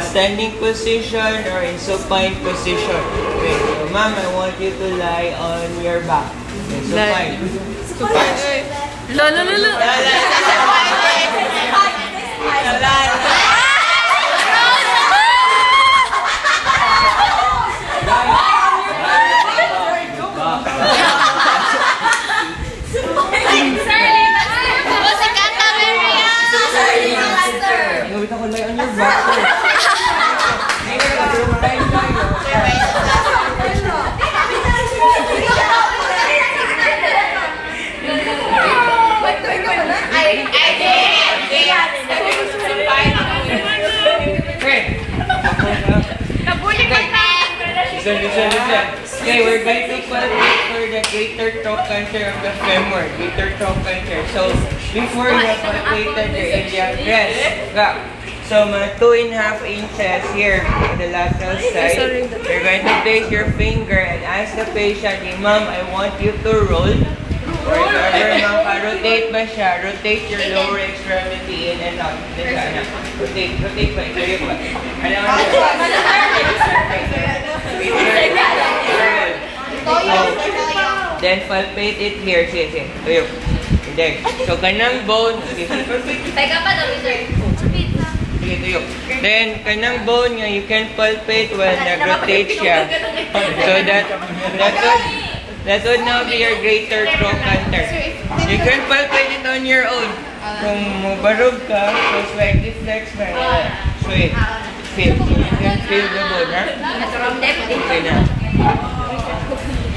standing position or in supine position. Okay, so ma'am, I want you to lie on your back. Okay, supine. Supine. Lala. Gawin ako lie on your back. Listen. Okay, we're going to palpate for the greater trochanter of the femur. Greater trochanter. So, before you have palpated the iliac crest, so mga 2.5 inches here on the lateral side. You're going to place your finger and ask the patient, Ma'am, I want you to roll. Or rotate ba siya? Rotate your lower extremity in and out. Rotate ba? Ikaw ba? Then palpate it here. Sige. Tuyo. There. So, kanang bone. Teka pa daw, sir. Sige, tuyo. Then, kanang bone nga, you can palpate when nag-rotate siya. So, that would now be your greater trochanter. You can palpate it on your own. Kung mubarog ka, so slightly flex mo. Sweet. Feel. You can feel the bone, ha? Okay na.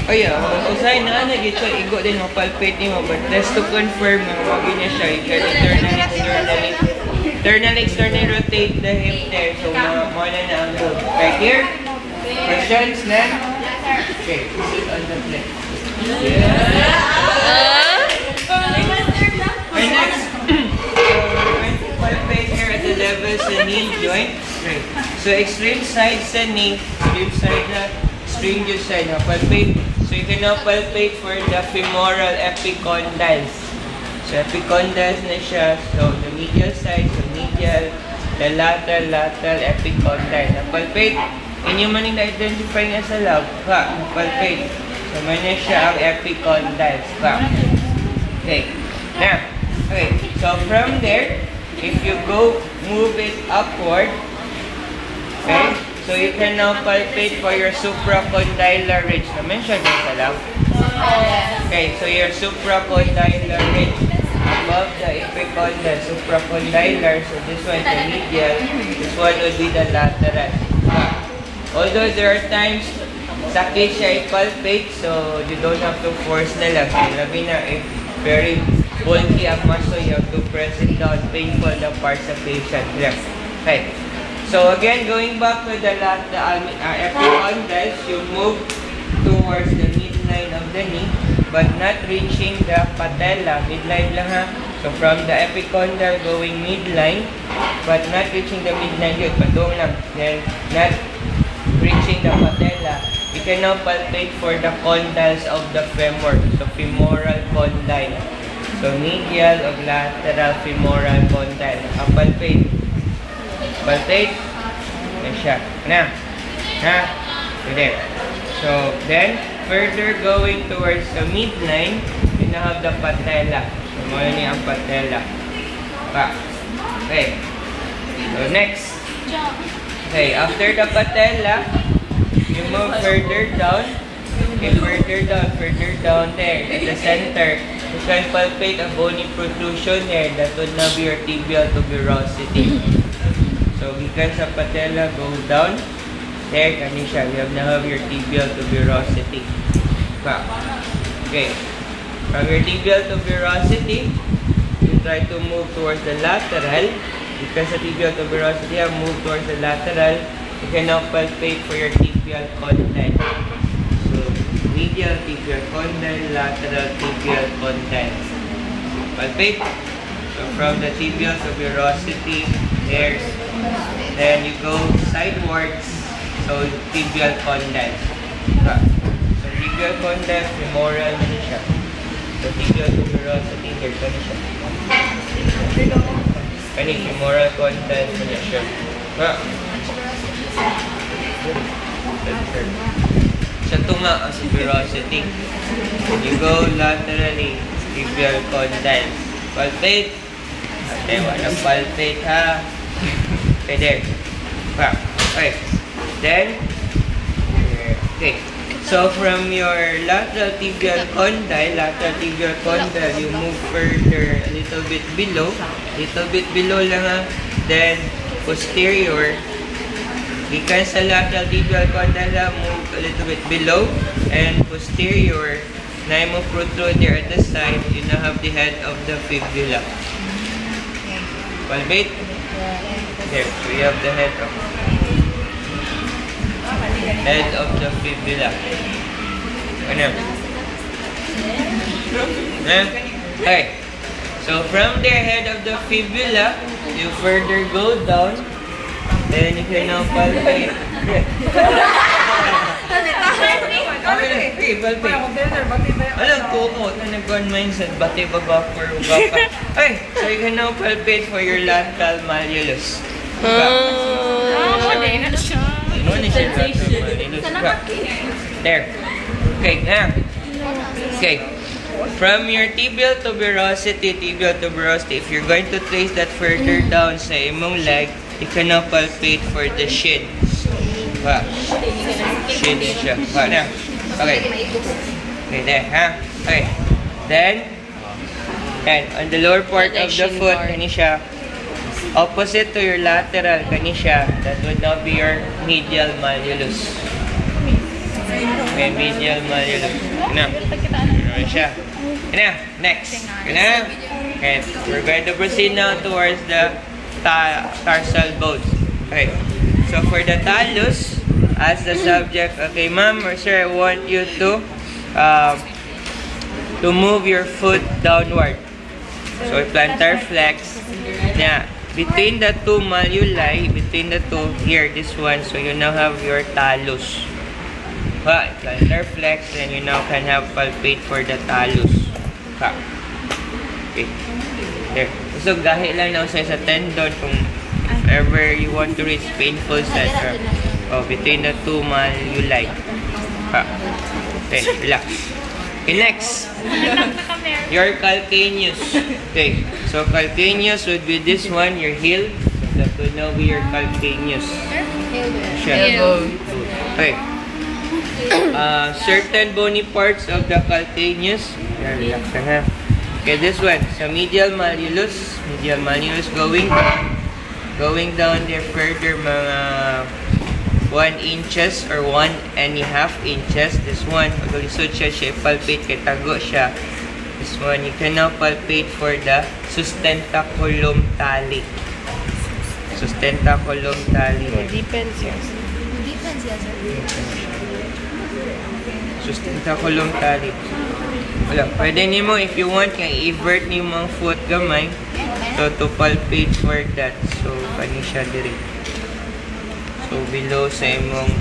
Oh yeah, usay na gito igo din mo palpate nimo, but just to confirm na wag niya siya, you can externally rotate the hip there, so more na ang move. Right here? Questions na? Okay, sit on the plate. Okay, next. So we're going to palpate here at the level sa knee joint. Right. So extreme side sa knee, extreme side na stringent side na palpate. So you can now palpate for the femoral epicondyles. So epicondyles na siya. So the medial side, so medial, the lateral epicondyle. Na palpate. Inyo man yung na-identify nga sa lab. Palpate. So man na siya ang epicondyles. Okay. Now, okay. So from there, if you move it upward, okay. So you can now palpate for your supracondylar ridge. Na-mention din sa lab. Okay, so your supracondylar ridge above the epicondyle, supracondylar. So this one is the medial. This one would be the lateral. Although there are times sakit siya i-palpate, so you don't have to force na lang. Labi na if very bulky ang muscle, you have to press it down. Painful the parts of patient. Okay. So again, going back to the epicondyles, you move towards the midline of the knee, but not reaching the patella. Midline lang ha. So from the epicondyle going midline, but not reaching the midline yun. Padung lang. Then not reaching the patella. You can now palpate for the condyles of the femur. So femoral condyle. So medial of lateral femoral condyle. Palpate. Palpate. Yan siya. Na. There. So, then, further going towards the midline, you now have the patella. So, muna niya ang patella. Okay. So, next. Okay, after the patella, you move further down. Okay, further down there at the center. You can palpate a bony protrusion there. That would now be your tibial tuberosity. So, gikan sa patella, go down. There, kani siya. You have now have your tibial tuberosity. Okay. From your tibial tuberosity, you try to move towards the lateral. Because sa tibial tuberosity, you move towards the lateral. You can now palpate for your tibial condyle. So, medial tibial condyle, lateral tibial condyle. Palpate. So, from the tibial tuberosity, there's then you go sidewards, so tibial condyle. So tibial condyle, femoral na siya. So tibial tuberosity, here ka na siya. Kani, femoral condyle na siya. Ha? Sa tunga ang tuberosity. When you go laterally, tibial condyle. Palpate. Okay, wala palpate ha. Okay, there. Ha. Okay. Then, okay. So from your lateral tibial condyle, you move further a little bit below lang ha. Then, posterior. Gikan sa lateral tibial condyle, move a little bit below. And posterior, na mo protrude there at the side, you now have the head of the fibula. Palpate. There, so you have the head of the fibula. Ano? Okay. So from the head of the fibula, you further go down, then you can now palpate. Alam ko na nag-one mindset, bati ba for baka. Okay, so you can now palpate for your lateral malleolus. There. Okay, now. Okay. From your tibial tuberosity, if you're going to trace that further down sa imong leg, you can now palpate for the shin. Wow. Shin din siya. Wow, now. Okay. Okay, there, ha? Okay. Then, and on the lower part of the foot, kani siya, opposite to your lateral, kani siya, that would now be your medial malleolus. Okay, medial malleolus. Ano? Ano siya? Ano? Next. Ano? Okay, we're going to proceed now towards the tarsal bones. Okay. So for the talus, as the subject, okay, ma'am or sir, I want you to move your foot downward. So plantar flex. Yeah, between the two malleoli, between the two here, this one. So you now have your talus. Plantar flex, then you now can have palpate for the talus. Okay. There. So gahi lang na sa tendon kung ever you want to reach painful center. Oh, between the two malleoli. Okay, relax. Okay, next. Your calcaneus. Okay, so calcaneus would be this one, your heel. So that would now be your calcaneus. Okay. Certain bony parts of the calcaneus. Relax na ha. Okay, this one. So medial malleolus going down there further mga 1 inches or 1.5 inches. This one, pag-lisod siya, palpate kay tago siya. This one, you can now palpate for the sustentaculum tali. Sustentaculum tali. Depends, yes. Sustentaculum tali. Wala, pwede nimo if you want kay invert nimo ang foot gamay. So to palpate for that. So kani siya diri. So below sa imong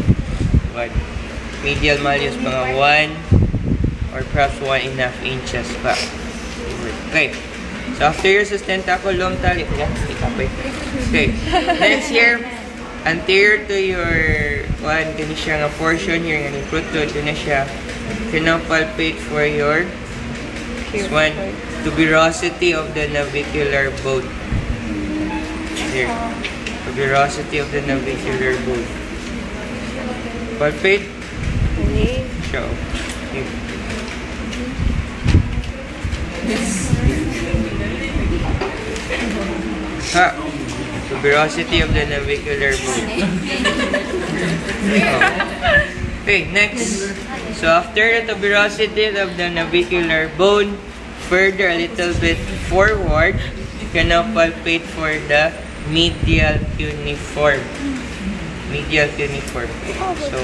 medial malleus mga 1 or perhaps 1.5 inches pa. Okay. So after your sustentaculum tali, okay. Next here, anterior to your kani siya nga portion here nga ni protrude na siya. You can now palpate for your this one, tuberosity of the navicular bone. Here. Tuberosity of the navicular bone. Palpate. Show. Here. Ha. Tuberosity of the navicular bone. Oh. Okay, next. So after the tuberosity of the navicular bone, further a little bit forward, you can now palpate for the medial cuneiform. Medial cuneiform. So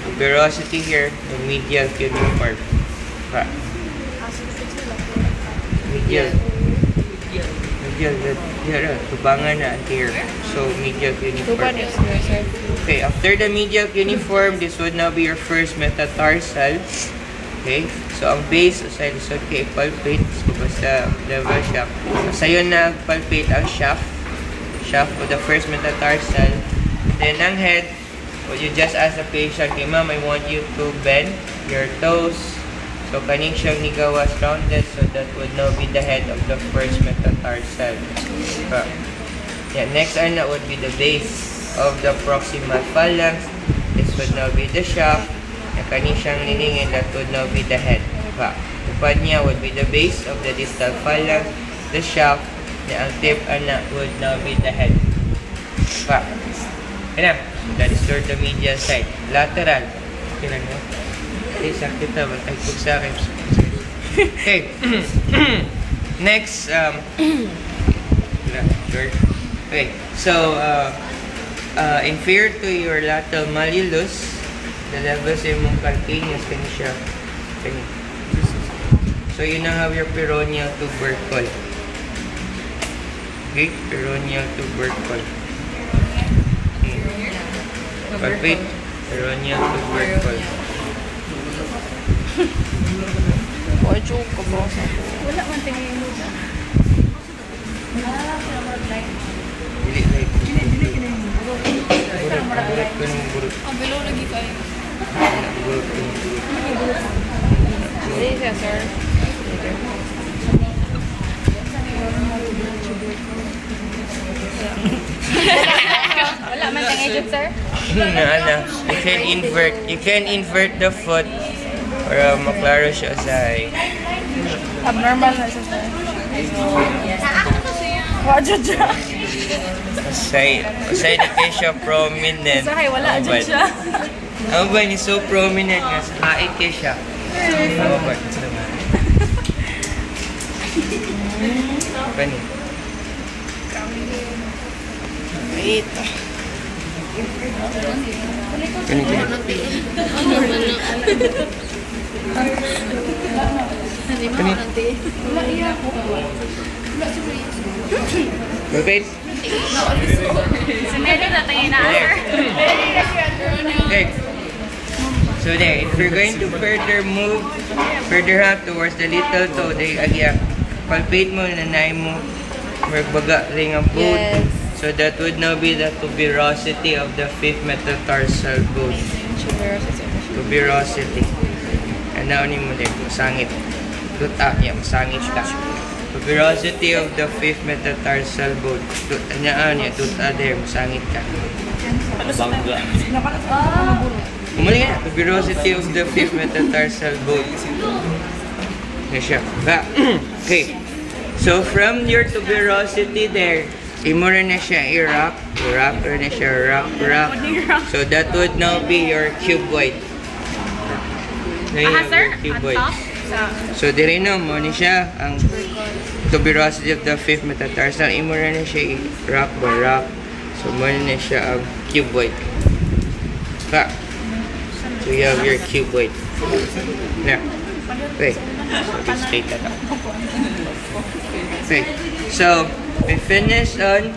tuberosity here, the medial cuneiform. Medial. Tubangan na here. So medial cuneiform. Okay, after the medial cuneiform, this would now be your first metatarsal. Okay, so ang base sa lisod kay palpate, so basta level shaft. Sa yun na palpate ang shaft of the first metatarsal. then ang head, well, you just ask the patient, okay, ma'am, I want you to bend your toes. So, kaning siyang nigawas rounded, so that would now be the head of the first metatarsal. Yeah, next na would be the base of the proximal phalanx. This would now be the shaft. Yung kaning siyang nilingin, that would now be the head. Upad niya would be the base of the distal phalanx, the shaft, ang tip would now be the head. Yan na. That is toward the medial side. Lateral. Kailan mo? Okay, sakit na. Ay, pag sa akin. Okay. Next, okay. So, inferior to your lateral malleolus, the levels ay mong calcaneus, kani siya. So, you now have your peroneal tubercle. Okay, peroneal tubercle. Palpate, peroneal tubercle. Joke ko po. Wala man tingin mo dyan. Dili like. Ang below lagi kayo. Hindi siya, sir. Wala man tingin dyan, sir. You can invert the foot para maklaro siya sa Abnormal na siya, sir. Wadyo dyan. Masay na kayo siya prominent. Sahay, wala dyan siya. Ang ba ni so prominent nga sa haid kayo siya. Ang ba? Bani. Wait. Wait. Si Mary na tingin na, sir. Okay. So there, if you're going to move further up towards the little toe, palpate mo na naay mo magbaga ring ang boot. Yes. So that would now be the tuberosity of the fifth metatarsal bone. Tuberosity. And now ni mo din, masangit. Duta niya, masangit ka. Tuberosity of the fifth metatarsal bone. Duta niya, duta there, masangit ka. Bangga. Umuli ka na, tuberosity of the fifth metatarsal bone. Na siya. Okay. So from your tuberosity there, imura na siya i-rock na siya, rock. So that would now be your cuboid. Sir? Cuboid. So dire na mo ni siya ang tuberosity of the fifth metatarsal. Imura na siya i-rock. So mo na siya ang cuboid. So you have your cuboid. Now, okay. So straight that up. Okay. So we finished on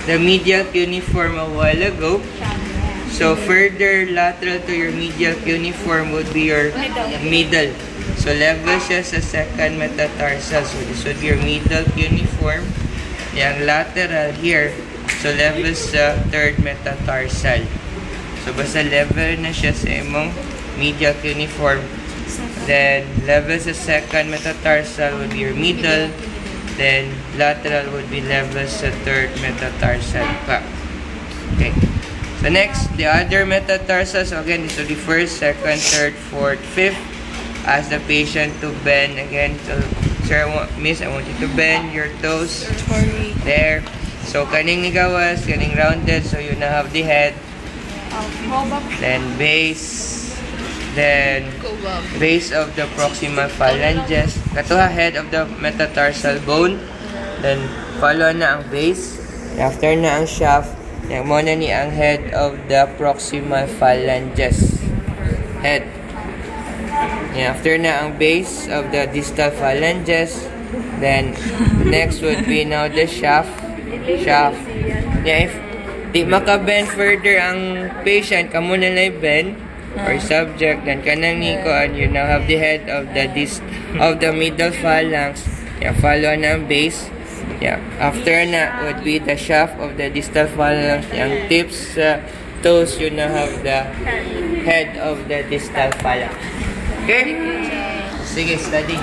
the medial cuneiform a while ago. So further lateral to your medial cuneiform would be your middle. So level siya sa second metatarsal. So this would be your medial cuneiform. Yung lateral here. So level sa third metatarsal. So basta level na siya sa imong medial cuneiform. Then level sa second metatarsal would be your middle. Then lateral would be level sa third metatarsal pa. Okay. So next, the other metatarsals. So again, this will be first, second, third, fourth, fifth. Ask the patient to bend again. So, sir, miss, I want you to bend your toes. There. So kaning nigawas, kaning rounded. So you now have the head. Then base. Then base of the proximal phalanges. Katuha head of the metatarsal bone. Then follow na ang base. After na ang shaft. Yan mo na ni ang head of the proximal phalanges. Head. Yan, after na ang base of the distal phalanges. Then next would be now the shaft. Shaft. Yan, if di makabend further ang patient, kamo na lang bend or subject, then kanang ni koan, you now have the head of the middle phalanx. Yan, follow na ang base. Yeah. After na would be the shaft of the distal phalanx. Yung tips toes, you now have the head of the distal phalanx. Okay? Sige, study.